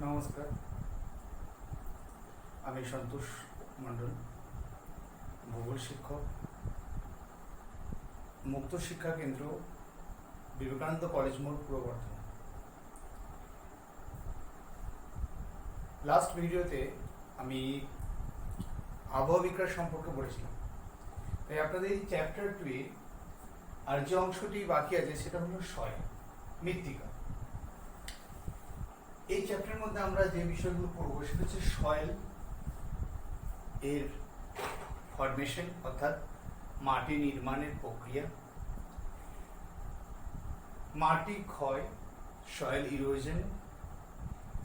নমস্কার, আমি সন্তোষ মণ্ডল, ভূগোল শিক্ষক, মুক্ত শিক্ষা কেন্দ্র, বিবেকানন্দ কলেজ মোড়, পূর্ব বর্ধমান। লাস্ট ভিডিওতে আমি আবহাওয়া বিজ্ঞান সম্পর্কে বলেছিলাম। তাই আপনাদের এই চ্যাপ্টার 2 এ আর যে অংশটি বাকি আছে সেটা হলো সয়েল, মৃত্তিকা। এই চ্যাপ্টারের মধ্যে আমরা যে বিষয়গুলো পড়বো সেটা হচ্ছে সয়েল এর ফরমেশন, অর্থাৎ মাটি নির্মাণের প্রক্রিয়া, মাটি ক্ষয়, সয়েল ইরোশন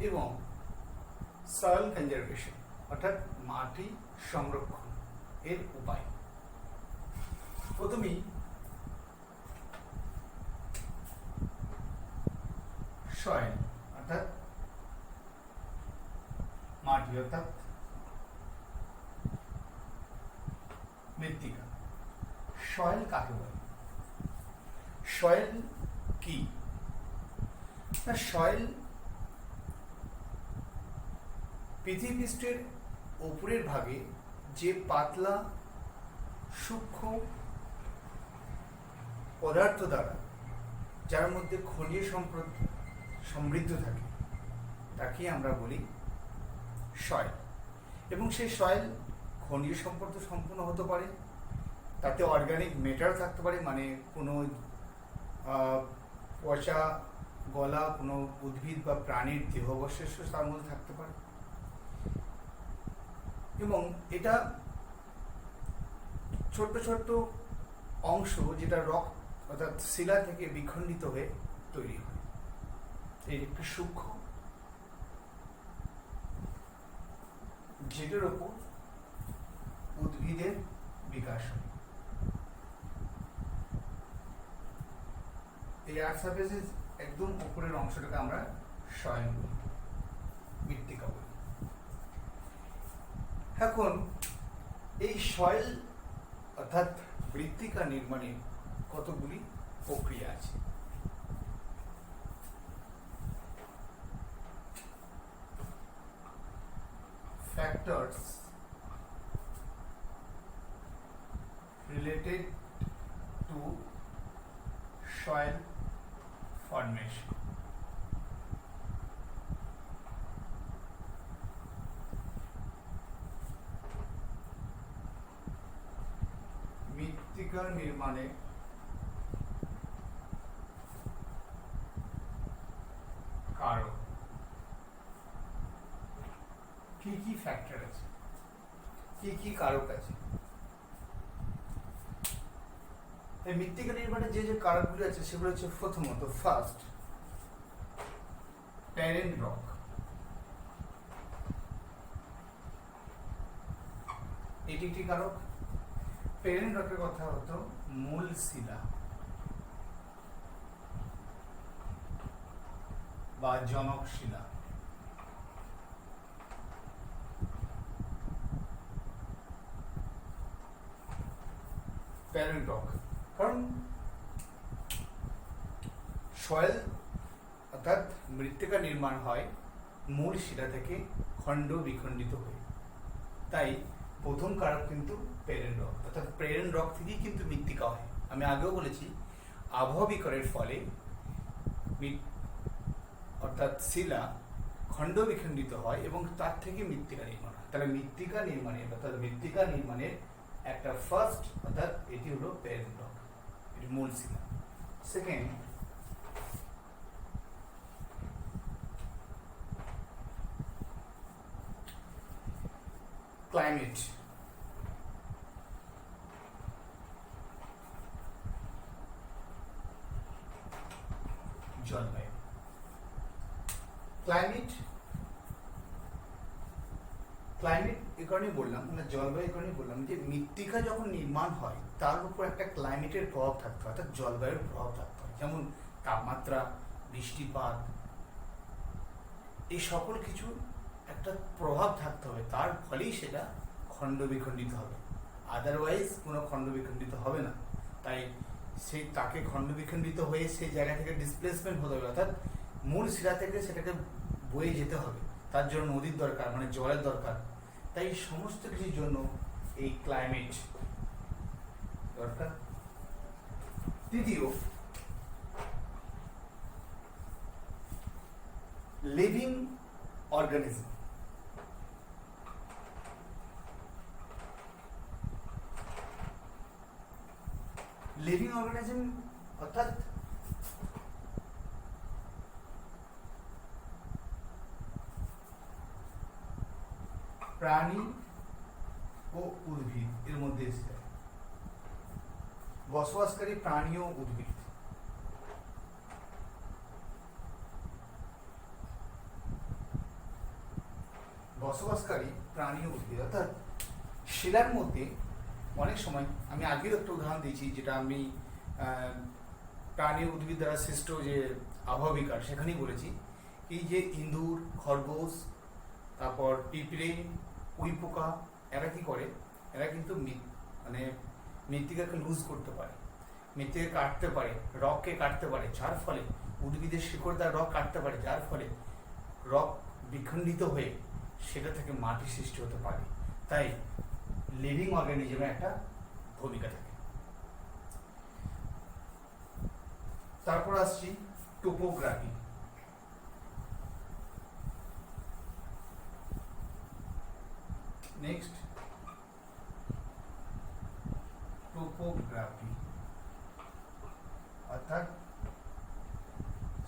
এবং সয়েল কনজারভেশন, অর্থাৎ মাটি সংরক্ষণ এর উপায়। প্রথমেই সয়েল অর্থাৎ মাটি অর্থাৎ মৃত্তিকা। সয়েল কাকে বলে? সয়েল কি? না, সয়েল পৃথিবীপৃষ্ঠের উপরের ভাগে যে পাতলা সূক্ষ্ম পদার্থ দ্বারা যার মধ্যে খনিজ সম্পদ সমৃদ্ধ থাকে তাকে আমরা বলি সয়েল। এবং সেই সয়েল খনিজ সম্পদ সম্পূর্ণ হতে পারে, তাতে অর্গানিক ম্যাটার থাকতে পারে, মানে কোনো পচা গলা কোনো উদ্ভিদ বা প্রাণীর দেহাবশেষ তার মধ্যে থাকতে পারে। এবং এটা ছোট্ট ছোট্ট অংশ যেটা রক অর্থাৎ শিলা থেকে বিখণ্ডিত হয়ে তৈরি হয়। এর একটি সূক্ষ্ম, যেটার উপর উদ্ভিদের বিকাশ হয়। এই আর্থ সারফেসের একদম উপরের অংশটাকে আমরা সয়েল বলি, মৃত্তিকা বলি। এখন এই সয়েল অর্থাৎ মৃত্তিকা নির্মাণের কতগুলি প্রক্রিয়া আছে। Factors related to soil formation. মৃত্তিকা নির্মাণে কারক কি কি ফ্যাক্টর আছে, কি কি কারক আছে? এই মৃত্তিকা নির্মাণে যে যে কারকগুলো আছে সেগুলো হচ্ছে প্রথমত ফার্স্ট প্যারেন্ট রক। এটি একটি কারক। প্যারেন্ট রকের কথা হতো মূল শিলা বা জনক শিলা। প্যারেন্ট রক, কারণ সয়েল অর্থাৎ মৃত্তিকা নির্মাণ হয় মূল শিলা থেকে খণ্ড বিখণ্ডিত হয়ে। তাই প্রথম কারক কিন্তু প্যারেন্ট রক, অর্থাৎ প্যারেন্ট রক থেকেই কিন্তু মৃত্তিকা হয়। আমি আগেও বলেছি আবহাওয়া বিকারের ফলে অর্থাৎ শিলা খণ্ড বিখণ্ডিত হয় এবং তার থেকে মৃত্তিকা নির্মাণ হয়। তাহলে মৃত্তিকা নির্মাণের অর্থাৎ মৃত্তিকা নির্মাণের একটা ফার্স্ট অর্থাৎ এটি হলো প্যারেন্ট রক, এটি মূল শিলা। Second climate. জলবায়ু। ক্লাইমেট এই কারণে বললাম, মানে জলবায়ু এই কারণে বললাম যে মৃত্তিকা যখন নির্মাণ হয় তার উপর একটা ক্লাইমেটের প্রভাব থাকতে হয়, অর্থাৎ জলবায়ুর প্রভাব থাকতে হয়। যেমন তাপমাত্রা, বৃষ্টিপাত, এই সকল কিছু একটা প্রভাব থাকতে হবে, তার ফলেই সেটা খণ্ড বিখণ্ডিত হবে। আদারওয়াইজ কোনো খণ্ড বিখণ্ডিত হবে না। তাই সেই তাকে খণ্ড বিখণ্ডিত হয়ে সেই জায়গা থেকে ডিসপ্লেসমেন্ট হতে হবে, অর্থাৎ মূল শিলা থেকে সেটাকে বয়ে যেতে হবে। তার জন্য নদীর দরকার, মানে জলের দরকার। তাই সমস্ত কিছুর জন্য এই ক্লাইমেট দরকার। তৃতীয়, লিভিং অর্গানিজম। লিভিং অর্গানিজম অর্থাৎ প্রাণী ও উদ্ভিদ এর মধ্যে এসে বসবাসকারী প্রাণী ও উদ্ভিদ। বসবাসকারী প্রাণী ও উদ্ভিদ অর্থাৎ শিলার মধ্যে অনেক সময়, আমি আগেও একটা উদাহরণ দিয়েছি যেটা আমি প্রাণী উদ্ভিদ দ্বারা সৃষ্ট যে আবহাওয়া বিকার সেখানেই বলেছি, এই যে ইঁদুর, খরগোশ, তারপর পিঁপড়ে, উইপোকা, এরা কি করে, এরা কিন্তু মানে মৃত্তিকাকে লুজ করতে পারে, মৃত্তিকা কাটতে পারে, রককে কাটতে পারে, যার ফলে উদ্ভিদের শিকড় দ্বারা রক কাটতে পারে, যার ফলে রক বিখণ্ডিত হয়ে সেটা থেকে মাটি সৃষ্টি হতে পারে। তাই লিভিং অর্গানিজমের একটা ভূমিকা থাকে। তারপর আসছি টোপোগ্রাফি। নেক্সট, টোপোগ্রাফি অর্থাৎ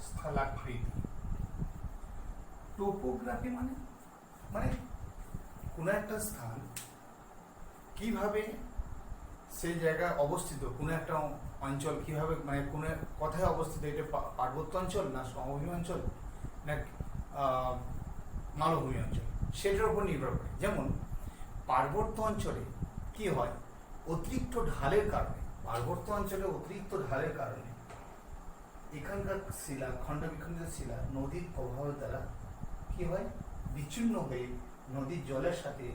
স্থলাকৃতি। টোপোগ্রাফি মানে মানে কোনো একটা স্থান কিভাবে সেই জায়গায় অবস্থিত, কোনো একটা অঞ্চল কিভাবে, মানে কোনো কোথায় অবস্থিত, এটা পার্বত্য অঞ্চল না সমভূমি অঞ্চল না মালভূমি অঞ্চল, সেটার উপর নির্ভর করে। যেমন পার্বত্য অঞ্চলে কি হয়, অতিরিক্ত ঢালের কারণে, পার্বত্য অঞ্চলে অতিরিক্ত ঢালের কারণে এখানকার শিলা, খণ্ড বিখণ্ডিত শিলা নদীর প্রবাহের দ্বারা কি হয়, বিচ্ছিন্ন হয়ে নদীর জলের সাথে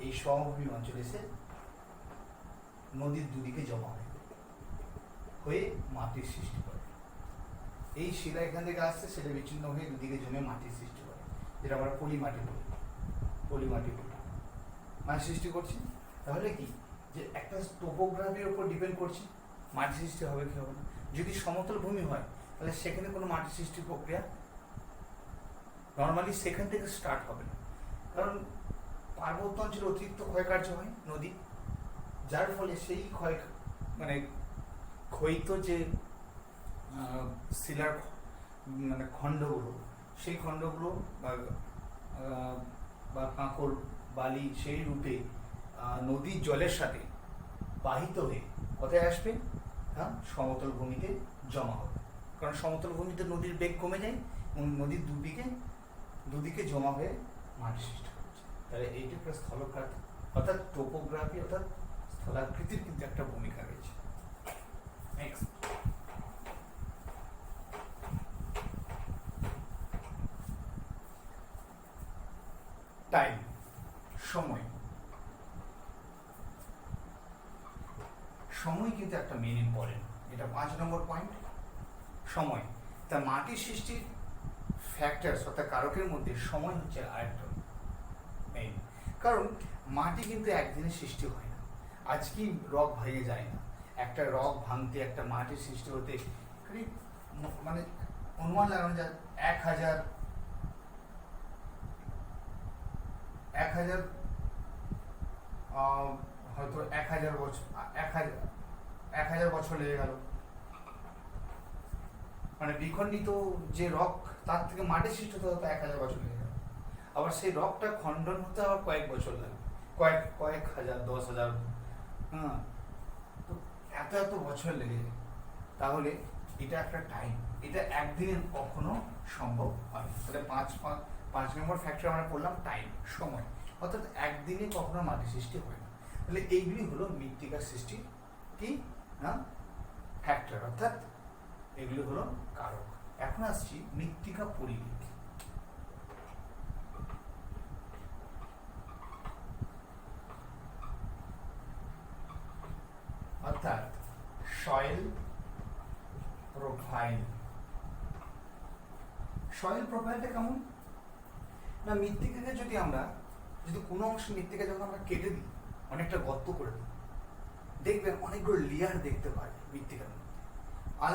এই সমভূমি অঞ্চলে এসে নদীর দুদিকে জমা হয়ে মাটির সৃষ্টি করে। এই শিলা এখান থেকে আসছে, সেটা বিচ্ছিন্ন হয়ে দুদিকে জমে মাটির সৃষ্টি করে, যেটা আমরা পলিমাটি বলি, মাটি সৃষ্টি করছি। তাহলে কি, যে একটা টোপোগ্রাফির উপর ডিপেন্ড করছি মাটি সৃষ্টি হবে কি হবে না। যদি সমতল ভূমি হয় তাহলে সেখানে কোনো মাটি সৃষ্টির প্রক্রিয়া নর্মালি সেখান থেকে স্টার্ট হবে না, কারণ পার্বত্য অঞ্চলে অতিরিক্ত ক্ষয়কার্য হয় নদী, যার ফলে সেই মানে ক্ষয়িত যে শিলার মানে খণ্ডগুলো, সেই খণ্ডগুলো বা কাঁকড়, বালি সেই রূপে নদীর জলের সাথে বাহিত হয়ে কোথায় আসবে, হ্যাঁ, সমতল ভূমিতে জমা হবে। কারণ সমতল ভূমিতে নদীর বেগ কমে যায় এবং নদীর দুদিকে জমা হয়ে মাটি সৃষ্টি করছে। তাহলে এইটা একটা স্থলকার অর্থাৎ টোপোগ্রাফি অর্থাৎ স্থলাকৃতির কিন্তু একটা ভূমিকা রয়েছে। নেক্সট, টাইম, সময়। সময় কিন্তু একটা মেন ইম্পর্টেন্ট, এটা 5 নম্বর পয়েন্ট, সময়। তা মাটির সৃষ্টির ফ্যাক্টরস অর্থাৎ কারকের মধ্যে সময় হচ্ছে আরেকটা মেইন। কারণ মাটি কিন্তু একদিনে সৃষ্টি হয় না, আজকেই রক ভেঙে যায় না। একটা রক ভাঙতে, একটা মাটির সৃষ্টি হতে মানে অনুমান লাগানো যায় 1000 হয়তো 1000 বছর, 1000 বছর লেগে গেল। মানে বিখণ্ডিত যে রক তার থেকে মাটি সৃষ্টি হতে হতো 1000 বছর লেগে গেল। আবার সেই রকটা খণ্ডন হতে আবার কয়েক বছর লাগে, কয়েক হাজার, 10,000, হ্যাঁ, তো এত বছর লেগে যায়। তাহলে এটা একটা টাইম, এটা একদিনে কখনো সম্ভব হয়। তাহলে 5 নম্বর ফ্যাক্টর আমরা বললাম টাইম, সময়, অর্থাৎ একদিনে কখনো মাটি সৃষ্টি হয় না। তাহলে এইগুলি হলো মৃত্তিকার সৃষ্টি কি না ফ্যাক্টর, অর্থাৎ এগুলি হলো কারক। এখন আসছি মৃত্তিকা পরিবেশ। অর্থাৎ সয়েল প্রোফাইল। সয়েল প্রোফাইলটা কেমন? না, মৃত্তিকাকে যদি কোনো অংশ মৃত্তিকা যখন আমরা কেটে দিই, অনেকটা গর্ত করে দিই, দেখবেন অনেকগুলো লেয়ার দেখতে পাই মৃত্তিকার মধ্যে। আর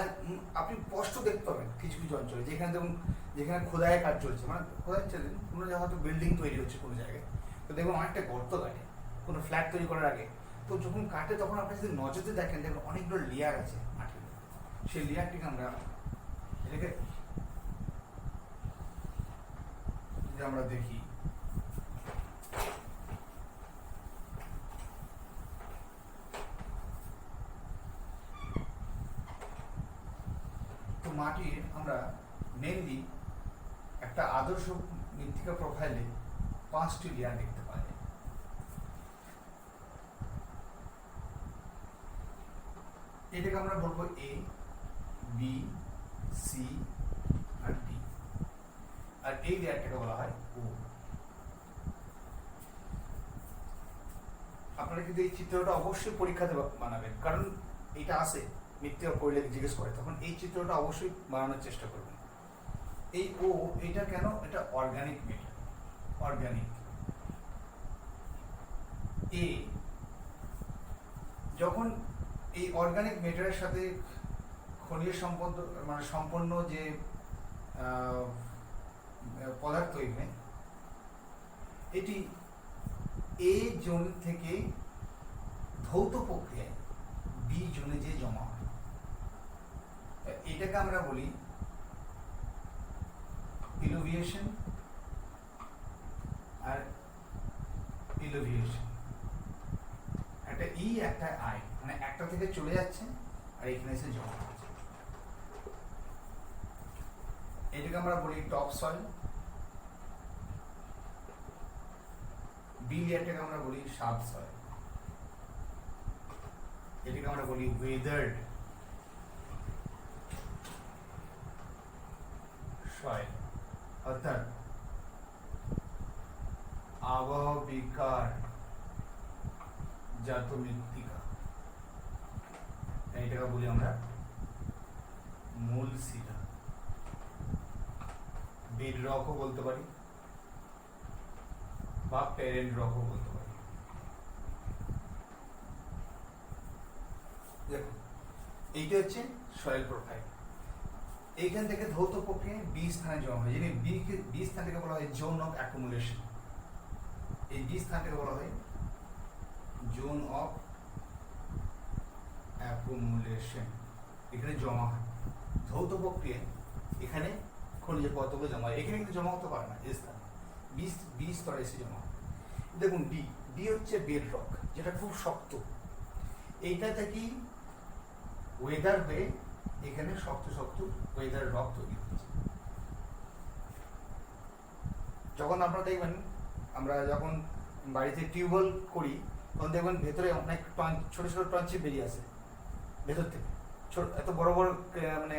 আপনি স্পষ্ট দেখতে পাবেন কিছু কিছু অঞ্চলে, যেখানে খোদাই কাজ চলছে, মানে খোদাই চলছে, কোনো জায়গায় হয়তো বিল্ডিং তৈরি হচ্ছে কোনো জায়গায়, তো দেখবেন অনেকটা গর্ত কাটে কোনো ফ্ল্যাট তৈরি করার আগে। তো যখন কাটে তখন আপনি যদি নজরে দেখেন, দেখবেন অনেকগুলো লেয়ার আছে মাটির, সেই লেয়ারটিকে আমরা দেখি, তো মাটির আমরা মেনলি একটা আদর্শ মৃত্তিকা প্রোফাইলে 5টি লেয়ার দেখতে পাই। এটাকে আমরা বলবো এ, বি, সি আর ডি, আর এই লেয়ারটাকে বলা হয় ও। আপনারা কিন্তু এই চিত্রটা অবশ্যই পরীক্ষাতে বানাবেন, কারণ এটা আসে মৃত্তিকা পড়লে জিজ্ঞেস করে, তখন এই চিত্রটা অবশ্যই বানানোর চেষ্টা করবেন। এই ও, এটা কেন? এটা অর্গানিক ম্যাটার, অর্গানিক। এ, যখন এই অর্গানিক ম্যাটারের সাথে খনিজ সম্পদ মানে সম্পন্ন যে পদার্থ এখানে, এটি এ জোন থেকে ধৌত প্রক্রিয়ায় বি জোনে যে জমা হয়, এটাকে আমরা বলি ইলুভিয়েশন আর ইলুভিয়েশন। একটা ই একটা আই, মানে একটা থেকে চলে যাচ্ছে আর এখানে এসে জমা হচ্ছে, এটাকে আমরা বলি টপ সয়েল। বি লেয়ারটাকে আমরা বলি সাব সয়েল, এটাকে আমরা বলি ওয়েদার্ড সয়েল, অর্থাৎ আবহাওয়া বিকার জাত মৃত্তিকা। এটাকে বলি আমরা মূল শিলা, বেড রকও বলতে পারি বা প্যারেন্ট রকও বলতে পারি। দেখুন, এইটা হচ্ছে সয়েল প্রোফাইল। এইখান থেকে ধৌত প্রক্রিয়ায় বি স্থানে জমা হয়, যিনি বি স্থানটাকে বলা হয় জোন অফ অ্যাকুমুলেশন। এই বি স্থানটাকে বলা হয় জোন অফ অ্যাকুমুলেশন। এখানে জমা হয় ধৌত প্রক্রিয়ায়, এখানে খনিজ পদার্থগুলো জমা হয়। এখানে কিন্তু জমা হতে পারে না, এই স্থানে বি স্তরে এসে জমা হয়। দেখুন ডি হচ্ছে বেড রক, যেটা খুব শক্ত। এইটা থেকেই ওয়েদার হয়ে এখানে শক্ত শক্ত ওয়েদার রক তৈরি হচ্ছে। যখন আপনারা দেখবেন, আমরা যখন বাড়িতে টিউবওয়েল করি, তখন দেখবেন ভেতরে অনেক ছোট ছোট টঞ্চি বেরিয়ে আসে ভেতর থেকে, এত বড় বড় মানে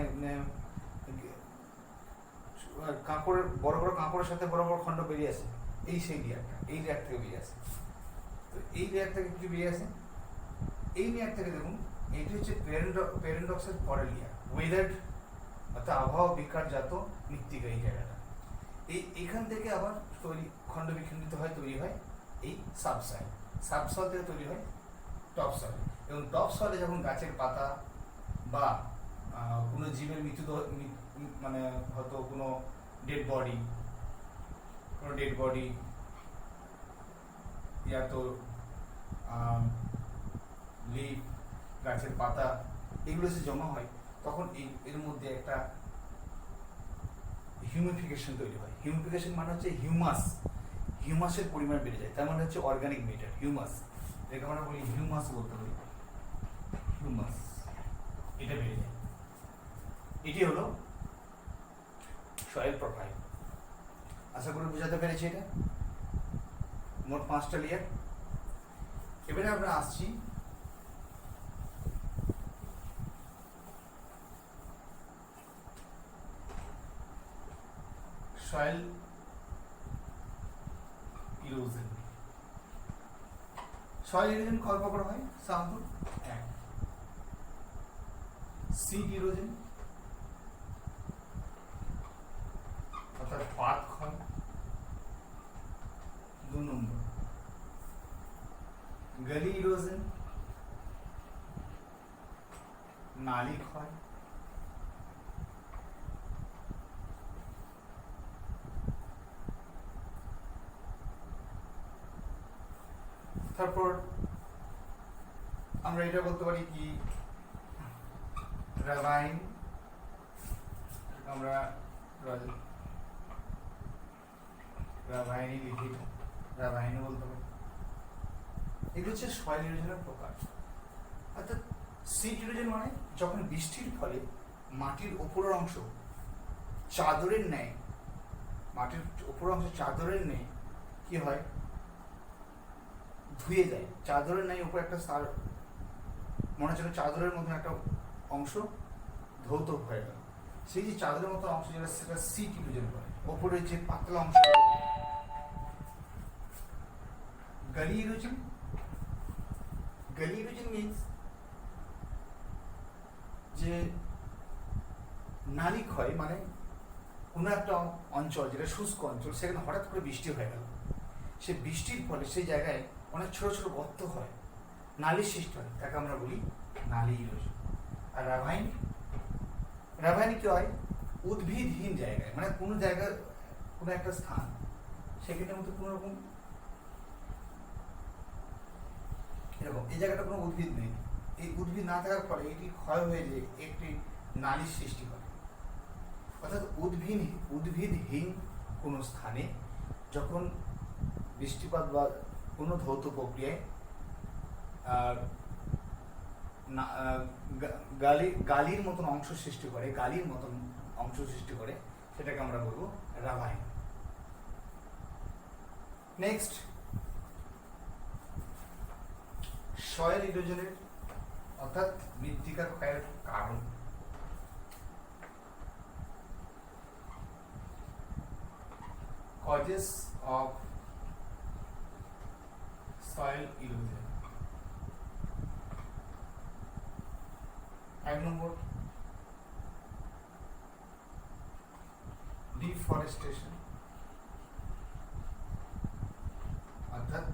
কাঁকড়ের বড় বড় কাঁকড়ের সাথে বড় বড় খণ্ড বেরিয়ে আসে। সেই লেয়ারটা, এই লেয়ার থেকে বেরিয়ে আসে। তো এই লেয়ার থেকে কি বেরিয়ে আসে? এই লেয়ার থেকে দেখুন, এটি হচ্ছে প্যারেন্ডক্সের পরের লেয়ার, ওয়েদার্ড অর্থাৎ আবহাওয়া বিকারজাত মৃত্তিকা। এই জায়গাটা এইখান থেকে আবার খণ্ড বিখণ্ডিত হয়, তৈরি হয় এই সাবসয়েল। সাবসয়েল থেকে তৈরি হয় টপ সয়েল, এবং টপ সয়েলে যখন গাছের পাতা বা কোনো জীবের মৃত্যু, মানে হয়তো কোনো ডেড বডি ইয়া তো লিফ, গাছের পাতা, এগুলো এসে জমা হয়, তখন এর মধ্যে একটা হিউমিফিকেশন তৈরি হয়। হিউমিফিকেশন মানে হচ্ছে হিউমাসের পরিমাণ বেড়ে যায়, তার মানে হচ্ছে অর্গানিক ম্যাটার, হিউমাস। এটাকে আমরা বলি হিউমাস বলতে পারি, হিউমাস, এটা বেড়ে যায়। এটি হলো সয়েল প্রোফাইল। আশা করি বোঝাতে পেরেছি। এটা মোট 5টা লেয়ার। এবারে আমরা আসছি সয়েল ইরোশন। সয়েল ইরোশন কয় প্রকার হয়? সাধারণত 1 সিড ইরোশন, অর্থাৎ পাত ক্ষয়, তারপর আমরা এটা বলতে পারি কি রাভাইন, আমরা রাভাইনি লিখিত রাভাইনি বলতে পারি। এগুলো হচ্ছে সয়েল ইরোশনের প্রকার। অর্থাৎ সিট ইরোশন মানে যখন বৃষ্টির ফলে মাটির উপরের অংশ চাদরের ন্যায়, মাটির উপরের অংশ চাদরের ন্যায় কি হয়, ধুয়ে যায়। চাদরের ন্যায় উপরে একটা তার মনে হচ্ছে চাদরের মতন একটা অংশ ধৌত হয়ে গেল, সেই যে চাদরের মতো অংশ যেটা সেটা সিট ইরোশন করে। ওপরে যে পাতলা অংশ গলি ইরোশন। গলি ইরোশন মিন্স যে নালী ক্ষয়, মানে কোনো একটা অঞ্চল যেটা শুষ্ক অঞ্চল সেখানে হঠাৎ করে বৃষ্টি হয়ে গেল, সে বৃষ্টির ফলে সেই জায়গায় অনেক ছোট ছোট গর্ত হয়, নালীর সৃষ্টি হয়, তাকে আমরা বলি নালী ইরোশন। আর রাভাইন, রাভাইন কি হয়, উদ্ভিদহীন জায়গায়, মানে কোনো জায়গায় কোনো একটা স্থান সেখানের মধ্যে কোনো রকম এরকম এই জায়গাটা কোনো উদ্ভিদ নেই, এই উদ্ভিদ না থাকার ফলে এটি ক্ষয় হয়ে যে একটি নালীর সৃষ্টি করে। অর্থাৎ উদ্ভিদহীন কোনো স্থানে যখন বৃষ্টিপাত বা কোনো ধৌত প্রক্রিয়ায় গালির মতন অংশ সৃষ্টি করে, গালির মতন অংশ সৃষ্টি করে, সেটাকে আমরা বলবো রাভাইন। নেক্সট, সয়েল ইরোশনের অর্থাৎ মৃত্তিকা ক্ষয়ের কারণ। Causes of soil erosion. 1 number, deforestation, অর্থাৎ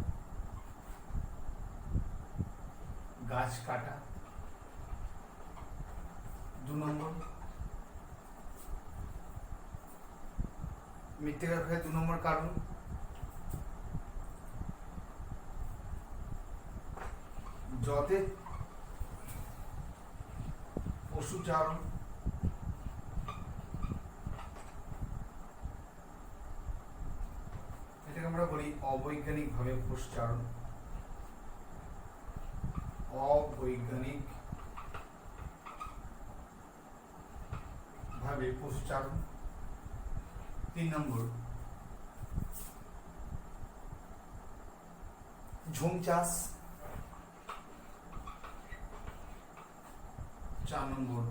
গাছ কাটা। 2 নম্বর, মৃত্তিকা ক্ষয়ের 2 নম্বর কারণ যতে পশুচারণ, এটাকে আমরা বলি অবৈজ্ঞানিকভাবে পশুচারণ, অবৈজ্ঞানিক ভাবে পশুচারণ। 3 নম্বর, ঝুম চাষ। 4 নম্বর,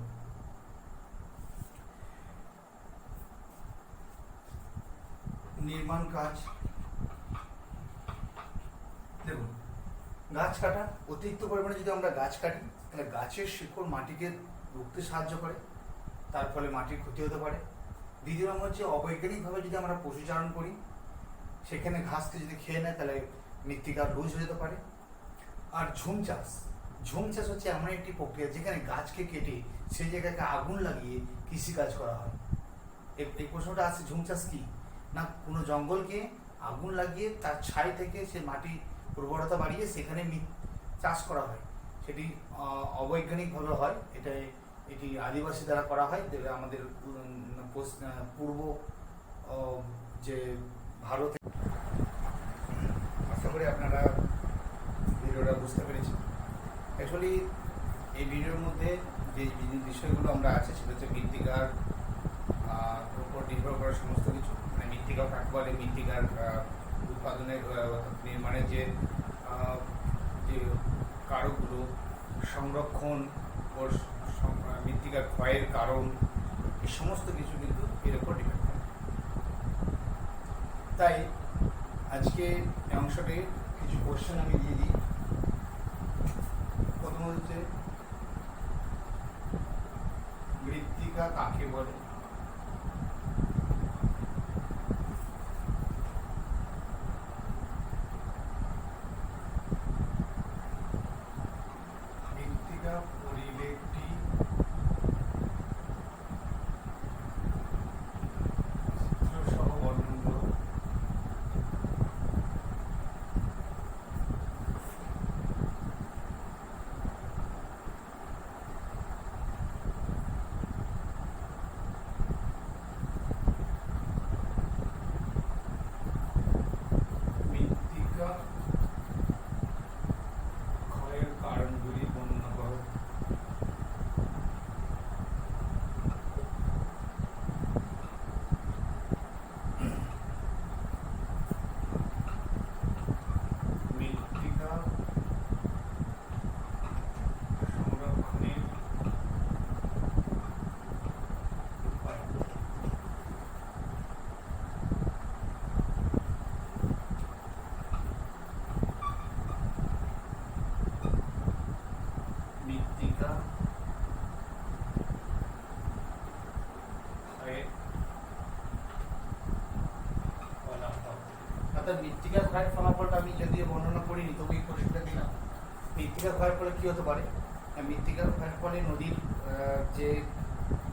নির্মাণ কাজ। দেখুন, গাছ কাটা, অতিরিক্ত পরিমাণে যদি আমরা গাছ কাটি তাহলে গাছের শিকড় মাটিকে রুখতে সাহায্য করে, তার ফলে মাটির ক্ষতি হতে পারে। দ্বিতীয় নম্বর হচ্ছে অবৈজ্ঞানিকভাবে যদি আমরা পশুচারণ করি, সেখানে ঘাসকে যদি খেয়ে নেয় তাহলে মৃত্তিকার লুজ হয়ে যেতে পারে। আর ঝুম চাষ, ঝুম চাষ হচ্ছে এমন একটি প্রক্রিয়া যেখানে গাছকে কেটে সেই জায়গাকে আগুন লাগিয়ে কৃষিকাজ করা হয়। এই প্রশ্নটা আছে, ঝুম চাষ কি না, কোনো জঙ্গলকে আগুন লাগিয়ে তার ছাই থেকে সে মাটি উর্বরতা বাড়িয়ে সেখানে চাষ করা হয়, সেটি অবৈজ্ঞানিকভাবে হয়। এটি আদিবাসী দ্বারা করা হয়, যেটা আমাদের পূর্ব যে ভারতে। আশা করি আপনারা ভিডিওটা বুঝতে পেরেছেন। অ্যাকচুয়ালি এই ভিডিওর মধ্যে যে বিষয়গুলো আমরা আছে সেটা হচ্ছে মৃত্তিকার উপর নির্ভর করা সমস্ত কিছু, মানে মৃত্তিকা কাকে বলে, মৃত্তিকার উৎপাদনের নির্মাণের যে কারকগুলো, সংরক্ষণ ও মৃত্তিকার ক্ষয়ের কারণ, এই সমস্ত কিছু কিন্তু এর উপর ডিপেন্ড করে। তাই আজকে এই অংশটি কিছু কোশ্চেন আমি দিয়ে দিই। প্রথম হচ্ছে, মৃত্তিকা কাকে বলে? মৃত্তিকা পরিবেশটি চিত্রসহ বর্ণন করো। অর্থাৎ মৃত্তিকা ক্ষয়ের ফলাফলটা আমি যদিও বর্ণনা করিনি, তবু এই প্রশ্নটা দিলাম। মৃত্তিকা ক্ষয়ের ফলে কী হতে পারে? মৃত্তিকা ক্ষয়ের ফলে নদীর যে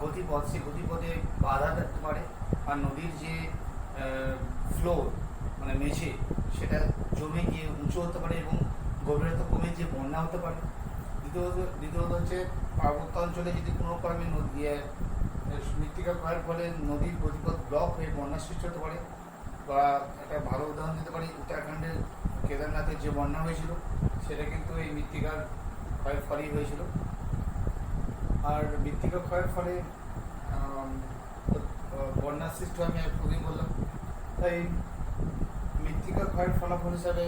গতিপথ, সেই গতিপথে বাধা থাকতে পারে, আর নদীর যে ফ্লো মানে মেঝে, সেটা জমে গিয়ে উঁচু হতে পারে এবং গভীরতা কমে যে বন্যা হতে পারে। দ্বিতীয়ত হচ্ছে পার্বত্য অঞ্চলে যদি কোনো কারণে নদী মৃত্তিকা ক্ষয়ের ফলে নদীর গতিপথ ব্লক হয়ে বন্যা সৃষ্টি হতে পারে। বা একটা ভালো উদাহরণ দিতে পারি, উত্তরাখণ্ডের কেদারনাথের যে বন্যা হয়েছিল, সেটা কিন্তু এই মৃত্তিকার ক্ষয়ের ফলেই হয়েছিল। আর মৃত্তিকা ক্ষয়ের ফলে বন্যার সৃষ্টি আমি প্রথমেই বললাম। তাই মৃত্তিকা ক্ষয়ের ফলাফল হিসাবে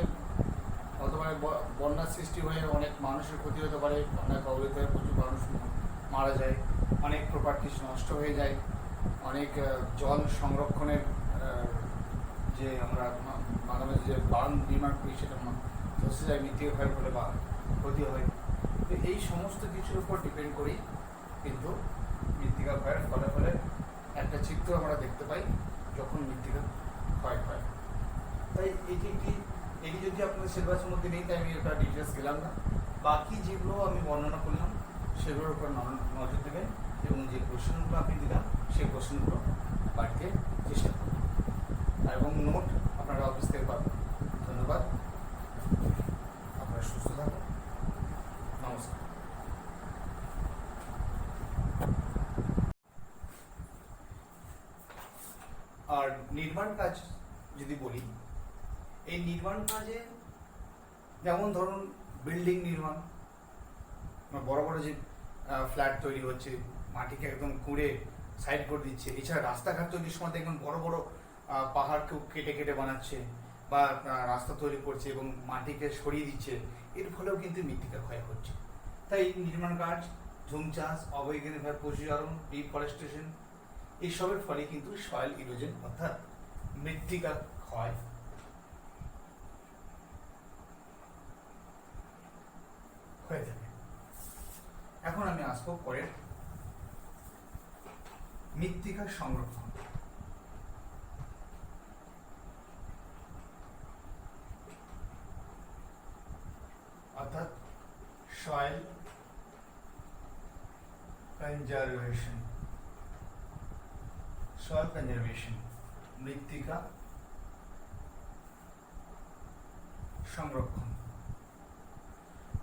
হতে পারে বন্যার সৃষ্টি হয়ে অনেক মানুষের ক্ষতি হতে পারে, অনেক অবৈধ হয়ে প্রচুর মানুষ মারা যায়, অনেক প্রপার্টি নষ্ট হয়ে যায়, অনেক জল সংরক্ষণের যে আমরা মাঝে মাঝে যে বাঁধ নির্মাণ করি সেটা ধসে যায় মৃত্তিকা ক্ষয়ের ফলে বা ক্ষতি হয়। তো এই সমস্ত কিছুর উপর ডিপেন্ড করেই কিন্তু মৃত্তিকা ক্ষয়ের ফলে একটা চিত্র আমরা দেখতে পাই যখন মৃত্তিকা ক্ষয় হয়। তাই এটি যদি আপনাদের সিলেবাসের মধ্যে নেই, তাই আমি এটা ডিটেলস দিলাম না। বাকি যেগুলো আমি বর্ণনা করলাম সেগুলোর উপর নজর দেবেন এবং যে কোশ্চেনগুলো আপনি দিলাম সেই কোশ্চেনগুলো বাড়িতে চেষ্টা করবেন এবং নোট আপনারা অফিস থেকে পাবেন। ধন্যবাদ, আপনারা সুস্থ থাকুন, নমস্কার। আর নির্মাণ কাজ যদি বলি, এই নির্মাণ কাজে যেমন ধরুন বিল্ডিং নির্মাণ, বড় বড় যে ফ্ল্যাট তৈরি হচ্ছে, মাটিকে একদম কুঁড়ে সাইড করে দিচ্ছে। এছাড়া রাস্তাঘাট তৈরির সময় দেখবেন বড় বড় পাহাড়কেও কেটে কেটে বানাচ্ছে বা রাস্তা তৈরি করছে এবং মাটিকে সরিয়ে দিচ্ছে, এর ফলেও কিন্তু মৃত্তিকা ক্ষয় হচ্ছে। তাই নির্মাণ কাজ, ঝুম চাষ, অবৈজ্ঞানিকভাবে পশুচারণ, ডিফরেস্টেশন, এইসবের ফলে কিন্তু সয়েল ইরোশন অর্থাৎ মৃত্তিকা ক্ষয় হয়ে থাকে। এখন আমি আসবো পরের মৃত্তিকা সংরক্ষণ। অর্থাৎ সয়েল কনজারভেশন। সয়েল কনজারভেশন, মৃত্তিকা সংরক্ষণ।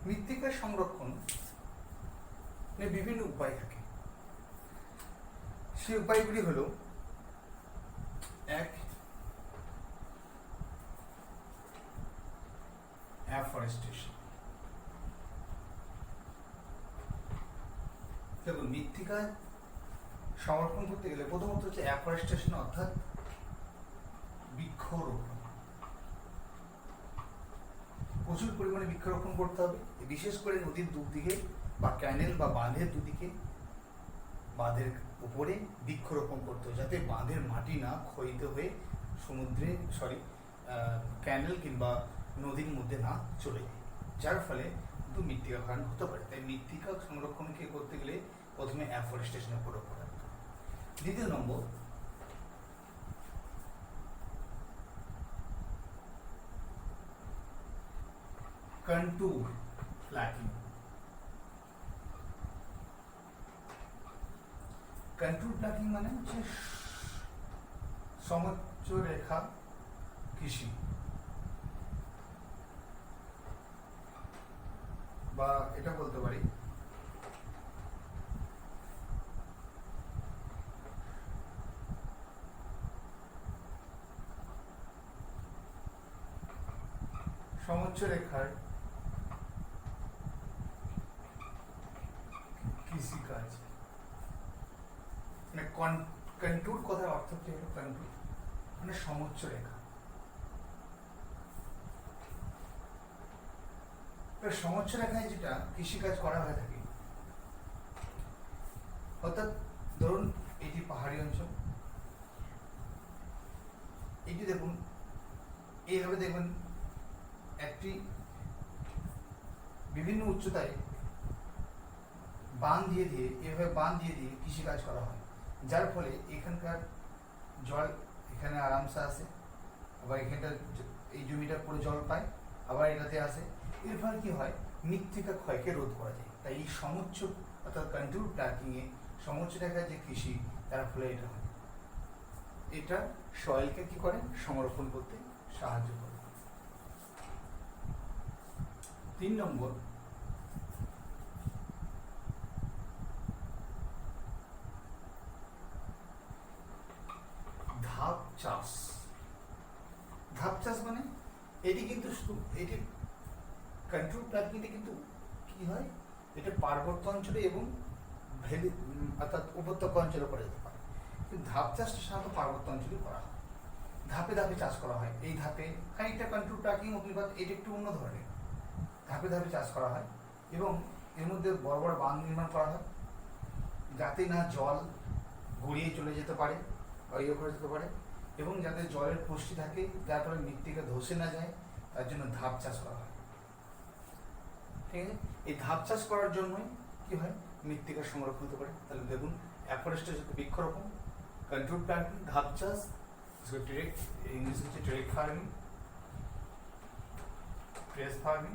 মৃত্তিকা সংরক্ষণ বিভিন্ন উপায় থাকে। সেই উপায়গুলি হল, এক, অ্যাফরেস্টেশন। দেখুন, মৃত্তিকা সংরক্ষণ করতে গেলে প্রথমত হচ্ছে অ্যাফরেস্টেশন অর্থাৎ বৃক্ষরোপণ। প্রচুর পরিমাণে বৃক্ষরোপণ করতে হবে, বিশেষ করে নদীর দুদিকে বা ক্যানেল বা বাঁধের দুদিকে, বাঁধের উপরে বৃক্ষরোপণ করতে হবে, যাতে বাঁধের মাটি না ক্ষয়িত হয়ে সমুদ্রে ক্যানেল কিংবা নদীর মধ্যে না চলে যায়, যার ফলে কিন্তু মৃত্তিকা ক্ষয় হতে পারে। তাই মৃত্তিকা সংরক্ষণকে করতে গেলে প্রথমে অ্যাফরেস্টেশনের উপর রাখতে হবে। দ্বিতীয় নম্বর, কন্ট্যুর প্ল্যাটিং। কন্ট্যুর প্ল্যাটিং মানে হচ্ছে সমোচ্চ রেখা কৃষি, বা এটা বলতে পারি সমোচ্চ রেখার কৃষিকাজ। মানে কন্ট্যুর কথার অর্থ কি হলো? কন্ট্যুর মানে সমোচ্চ রেখা। সমোচ্চ রেখায় যেটা কৃষিকাজ করা হয়ে থাকে, অর্থাৎ ধরুন এটি পাহাড়ি অঞ্চল, এটি দেখুন এইভাবে দেখবেন একটি বিভিন্ন উচ্চতায় বাঁধ দিয়ে এভাবে বাঁধ দিয়ে কৃষিকাজ করা হয়, যার ফলে এখানকার জল এখানে আরামসে আসে, আবার এখানটা এই জমিটা পুরো জল পায়, আবার এটাতে আসে। এর ফলে কি হয়, মৃত্তিকা ক্ষয়কে রোধ করা যায়। তাই এই সমুচ্চ অর্থাৎ কন্ট্রোল প্ল্যাঙ্কিংয়ে সমুচ্চ টাকার যে কৃষি, তার ফলে এটা হয়। এটা সয়েলকে কি করে, সংরক্ষণ করতে সাহায্য করে। 3 নম্বর, ধাপ চাষ। ধাপ চাষ মানে এটি কিন্তু এটি কন্ট্রোল প্ল্যাঙ্কিংটা কিন্তু কি হয়, এটা পার্বত্য অঞ্চলে এবং ভ্যালি অর্থাৎ উপত্যকা অঞ্চলে করা যেতে পারে, কিন্তু ধাপ চাষটা সাধারণত পার্বত্য অঞ্চলে করা হয়। ধাপে ধাপে চাষ করা হয়। এই ধাপে খানিকটা কন্ট্রোল প্ল্যাঙ্কিং অভিজ্ঞতা, এটা একটু অন্য ধরনের। ধাপে ধাপে চাষ করা হয় এবং এর মধ্যে বড় বড় বাঁধ নির্মাণ করা হয়, যাতে না জল গড়িয়ে চলে যেতে পারে বা ইয়ে করে যেতে পারে, এবং যাতে জলের পুষ্টি থাকে, যার ফলে মৃত্তিকা ধসে না যায়, তার জন্য ধাপ চাষ করা হয়। ঠিক আছে, এই ধাপ চাষ করার জন্যই কি হয়, মৃত্তিকা সংরক্ষণ হতে পারে। তাহলে দেখুন, অ্যাফরেস্টেশন বৃক্ষরোপণ, কন্ট্রোল প্ল্যান্টিং, ধাপ চাষ, ইংলিশ হচ্ছে টেরেক ফার্মিং, ট্রেস ফার্মিং,